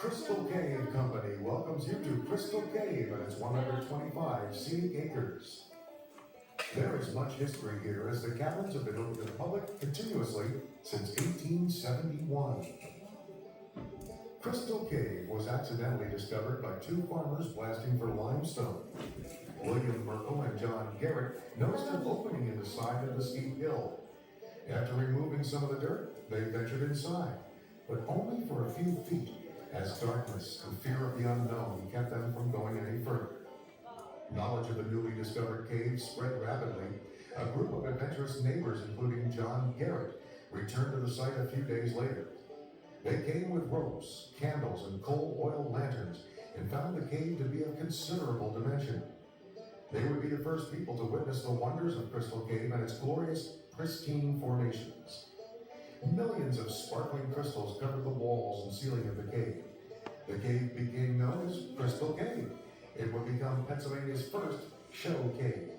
Crystal Cave Company welcomes you to Crystal Cave and its 125 scenic acres. There is much history here as the cabins have been open to the public continuously since 1871. Crystal Cave was accidentally discovered by two farmers blasting for limestone. William Merkel and John Garrett noticed an opening in the side of the steep hill. After removing some of the dirt, they ventured inside, but only for a few feet, as darkness and fear of the unknown kept them from going any further. Knowledge of the newly discovered cave spread rapidly. A group of adventurous neighbors, including John Garrett, returned to the site a few days later. They came with ropes, candles, and coal oil lanterns, and found the cave to be of considerable dimension. They would be the first people to witness the wonders of Crystal Cave and its glorious, pristine formations. Millions of sparkling crystals covered the walls and ceiling of the cave. The cave became known as Crystal Cave. It would become Pennsylvania's first show cave.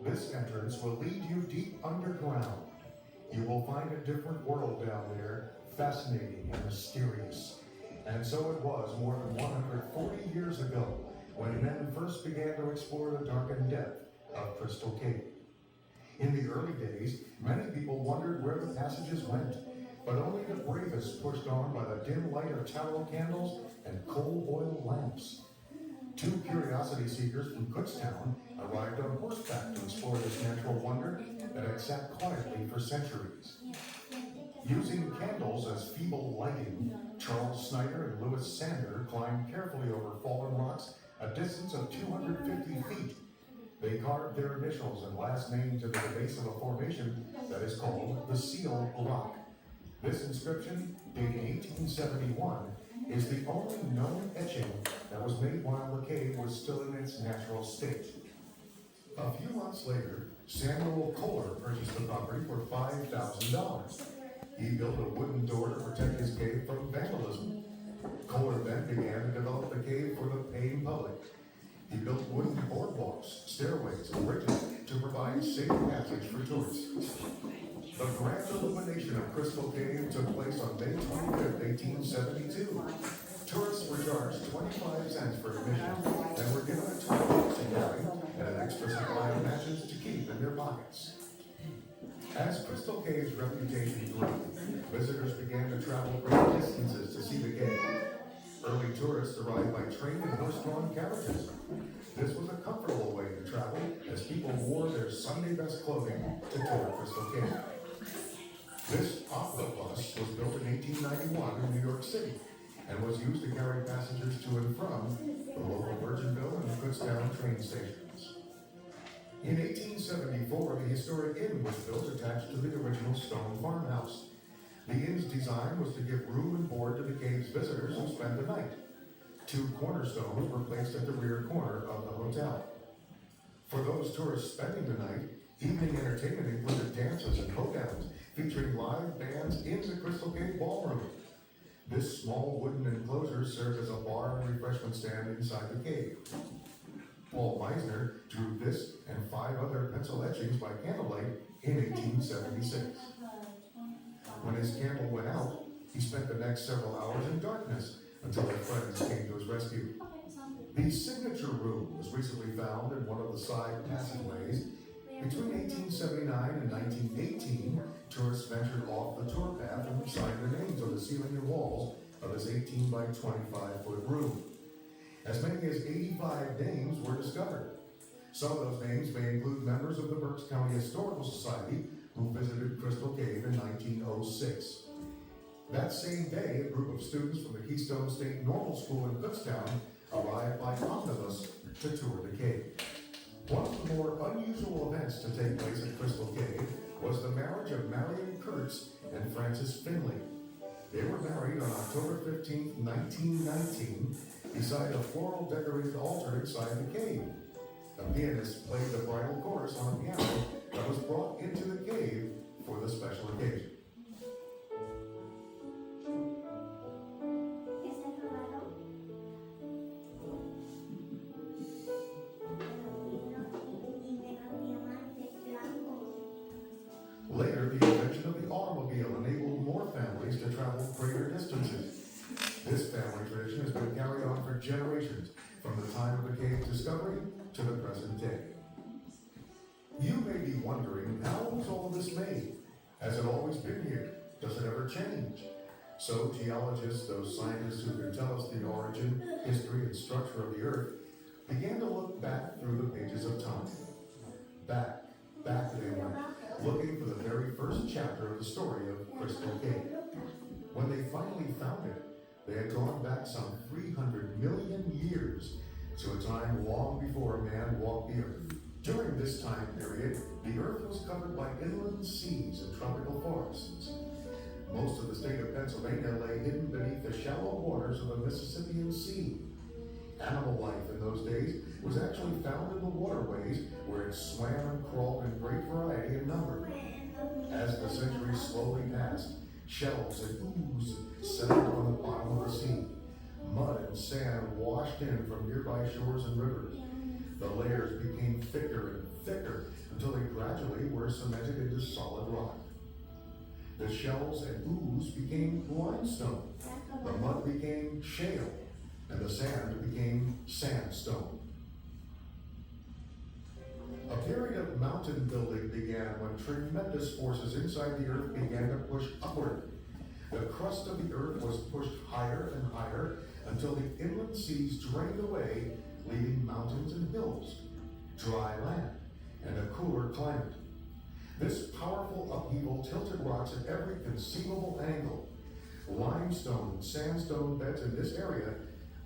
This entrance will lead you deep underground. You will find a different world down there, fascinating and mysterious. And so it was more than 140 years ago when men first began to explore the darkened depth of Crystal Cave. In the early days, many people wondered where the passages went, but only the bravest pushed on by the dim light of tallow candles and coal oil lamps. Two curiosity seekers from Kutztown arrived on horseback to explore this natural wonder that had sat quietly for centuries. Using candles as feeble lighting, Charles Snyder and Louis Sander climbed carefully over fallen rocks a distance of 250 feet. They carved their initials and last name to the base of a formation that is called the Seal Rock. This inscription, dating 1871, is the only known etching that was made while the cave was still in its natural state. A few months later, Samuel Kohler purchased the property for $5,000. He built a wooden door to protect his cave from vandalism. Kohler then began to develop the cave for the paying public. He built wooden boardwalks, stairways, and bridges to provide safe passage for tourists. The grand illumination of Crystal Cave took place on May 25, 1872. Tourists were charged 25 cents for admission and were given a tour to carry and an extra supply of matches to keep in their pockets. As Crystal Cave's reputation grew, visitors began to travel great distances to see the cave. Early tourists arrived by train and horse-drawn carriages. This was a comfortable way to travel as people wore their Sunday best clothing to tour Crystal Cave. This opera bus was built in 1891 in New York City and was used to carry passengers to and from the local Virginville and Kutztown train stations. In 1874, the historic inn was built attached to the original stone farmhouse. The inn's design was to give room and board to the cave's visitors who spent the night. Two cornerstones were placed at the rear corner of the hotel. For those tourists spending the night, evening entertainment included dances and hoedowns featuring live bands in the Crystal Cave ballroom. This small wooden enclosure served as a bar and refreshment stand inside the cave. Paul Meisner drew this and 5 other pencil etchings by candlelight in 1876. When his candle went out, he spent the next several hours in darkness until his friends came to his rescue. The signature room was recently found in one of the side passageways. Between 1879 and 1918, tourists ventured off the tour path and signed their names on the ceiling and walls of this 18 by 25 foot room. As many as 85 names were discovered. Some of those names may include members of the Berks County Historical Society who visited Crystal Cave in 1906. That same day, a group of students from the Keystone State Normal School in Kutztown arrived by omnibus to tour the cave. One of the more unusual events to take place at Crystal Cave was the marriage of Marion Kurtz and Francis Finley. They were married on October 15, 1919, beside a floral decorated altar inside the cave. A pianist played the bridal chorus on a piano that was brought into the cave for the special occasion. Later, the invention of the automobile enabled more families to travel greater distances. This family tradition has been carried on for generations, from the time of the cave's discovery to the present day. You may be wondering, how was all of this made? Has it always been here? Does it ever change? So geologists, those scientists who can tell us the origin, history, and structure of the Earth, began to look back through the pages of time. Back they went, looking for the very first chapter of the story of Crystal Cave. When they finally found it, they had gone back some 300 million years to a time long before man walked the Earth. During this time period, the Earth was covered by inland seas and tropical forests. Most of the state of Pennsylvania lay hidden beneath the shallow waters of the Mississippi Sea. Animal life in those days was actually found in the waterways, where it swam and crawled in great variety and number. As the centuries slowly passed, shells and ooze settled on the bottom of the sea. Mud and sand washed in from nearby shores and rivers. The layers became thicker and thicker until they gradually were cemented into solid rock. The shells and ooze became limestone. The mud became shale, and the sand became sandstone. A period of mountain building began when tremendous forces inside the Earth began to push upward. The crust of the Earth was pushed higher and higher until the inland seas drained away, leaving mountains and hills, dry land, and a cooler climate. This powerful upheaval tilted rocks at every conceivable angle. Limestone and sandstone beds in this area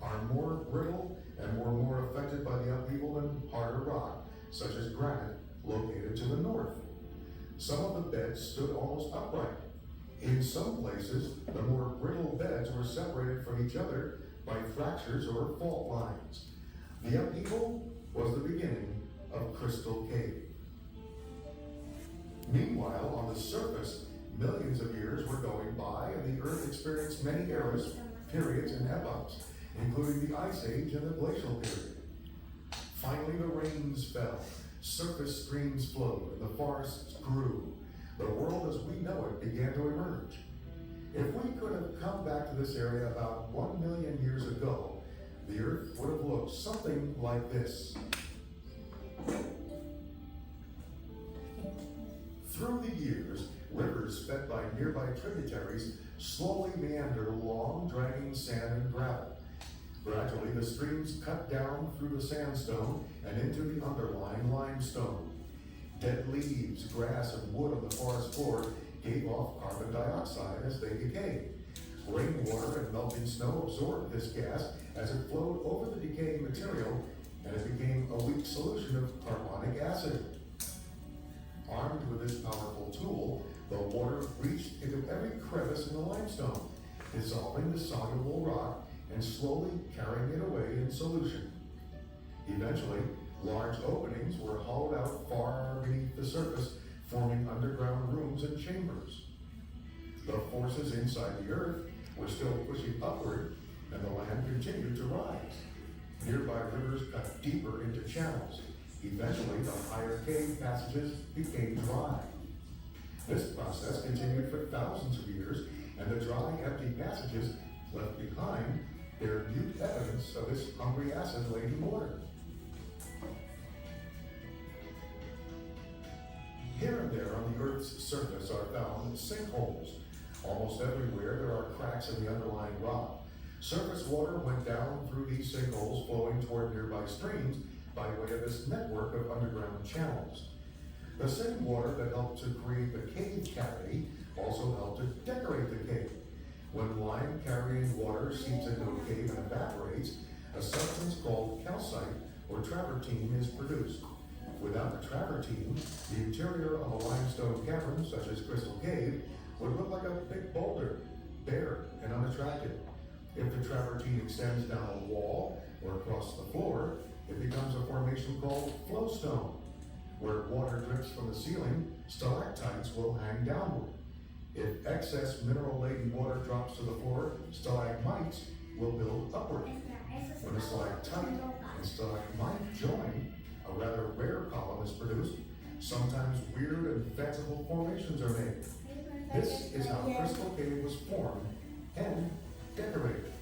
are more brittle and were more affected by the upheaval than harder rock, such as granite, located to the north. Some of the beds stood almost upright. In some places, the more brittle beds were separated from each other by fractures or fault lines. The upheaval was the beginning of Crystal Cave. Meanwhile, on the surface, millions of years were going by, and the Earth experienced many eras, periods, and epochs, including the Ice Age and the Glacial period. Finally, the rains fell, surface streams flowed, and the forests grew. The world as we know it began to emerge. If we could have come back to this area about 1 million years ago, the Earth would have looked something like this. Through the years, rivers fed by nearby tributaries slowly meander along, dragging sand and gravel. Gradually, the streams cut down through the sandstone and into the underlying limestone. Dead leaves, grass, and wood on the forest floor gave off carbon dioxide as they decayed. Rainwater and melting snow absorbed this gas as it flowed over the decaying material, and it became a weak solution of carbonic acid. Armed with this powerful tool, the water reached into every crevice in the limestone, dissolving the soluble rock and slowly carrying it away in solution. Eventually, large openings were hollowed out far beneath the surface, forming underground rooms and chambers. The forces inside the Earth were still pushing upward, and the land continued to rise. Nearby rivers cut deeper into channels. Eventually, the higher cave passages became dry. This process continued for thousands of years, and the dry, empty passages left behind bear mute evidence of this hungry acid-laden water. Here and there on the Earth's surface are found sinkholes. Almost everywhere there are cracks in the underlying rock. Surface water went down through these sinkholes, flowing toward nearby streams by way of this network of underground channels. The same water that helped to create the cave cavity also helped to decorate the cave. When lime-carrying water seeps into a cave and evaporates, a substance called calcite or travertine is produced. Without the travertine, the interior of a limestone cavern, such as Crystal Cave, would look like a big boulder, bare and unattractive. If the travertine extends down a wall or across the floor, it becomes a formation called flowstone. Where water drips from the ceiling, stalactites will hang downward. If excess mineral-laden water drops to the floor, stalagmites will build upward. When a stalactite and stalagmite join, a rather rare column is produced. Sometimes weird and fanciful formations are made. This is how Crystal Cave was formed, and decorated.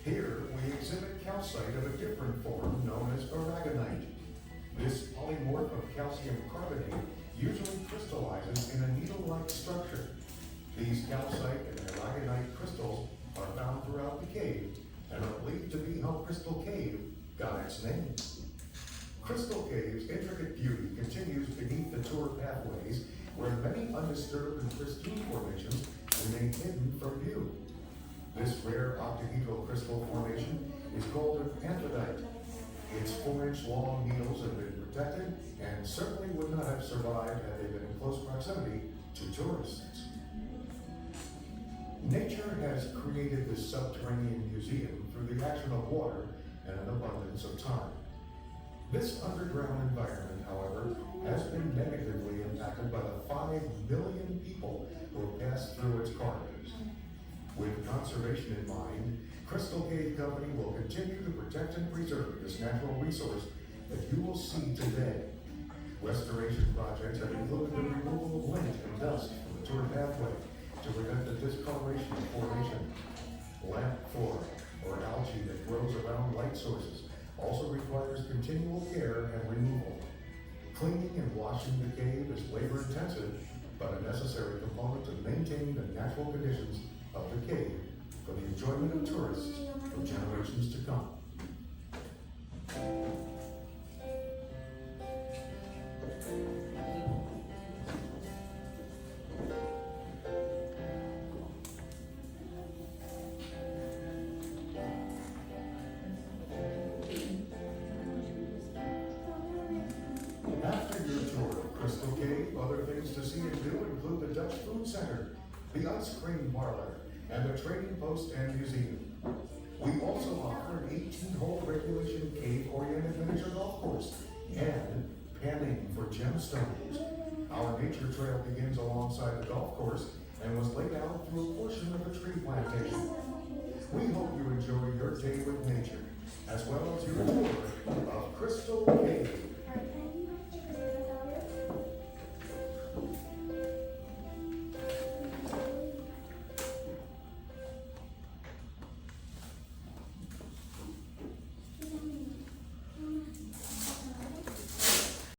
Here, we exhibit calcite of a different form known as aragonite. This polymorph of calcium carbonate usually crystallizes in a needle-like structure. These calcite and aragonite crystals are found throughout the cave and are believed to be how Crystal Cave got its name. Crystal Cave's intricate beauty continues beneath the tour pathways, where many undisturbed and pristine formations remain hidden from view. This rare octahedral crystal formation is called an amphittite. Its 4-inch long needles have been protected and certainly would not have survived had they been in close proximity to tourists. Nature has created this subterranean museum through the action of water and an abundance of time. This underground environment, however, has been negatively impacted by the 5 million people who have passed through its corridors. With conservation in mind, Crystal Cave Company will continue to protect and preserve this natural resource that you will see today. Restoration projects have included the removal of lint and dust from the tour pathway to prevent the discoloration of formation. Lamp flora, or algae that grows around light sources, also requires continual care and removal. Cleaning and washing the cave is labor-intensive, but a necessary component of maintaining the natural conditions of the cave for the enjoyment of tourists for generations to come. After your tour of Crystal Cave, other things to see and do include the Dutch Food Center, the ice cream parlor, and the trading post and museum. We also offer an 18-hole regulation cave-oriented miniature golf course and panning for gemstones. Our nature trail begins alongside the golf course and was laid out through a portion of a tree plantation. We hope you enjoy your day with nature, as well as your tour of Crystal Cave.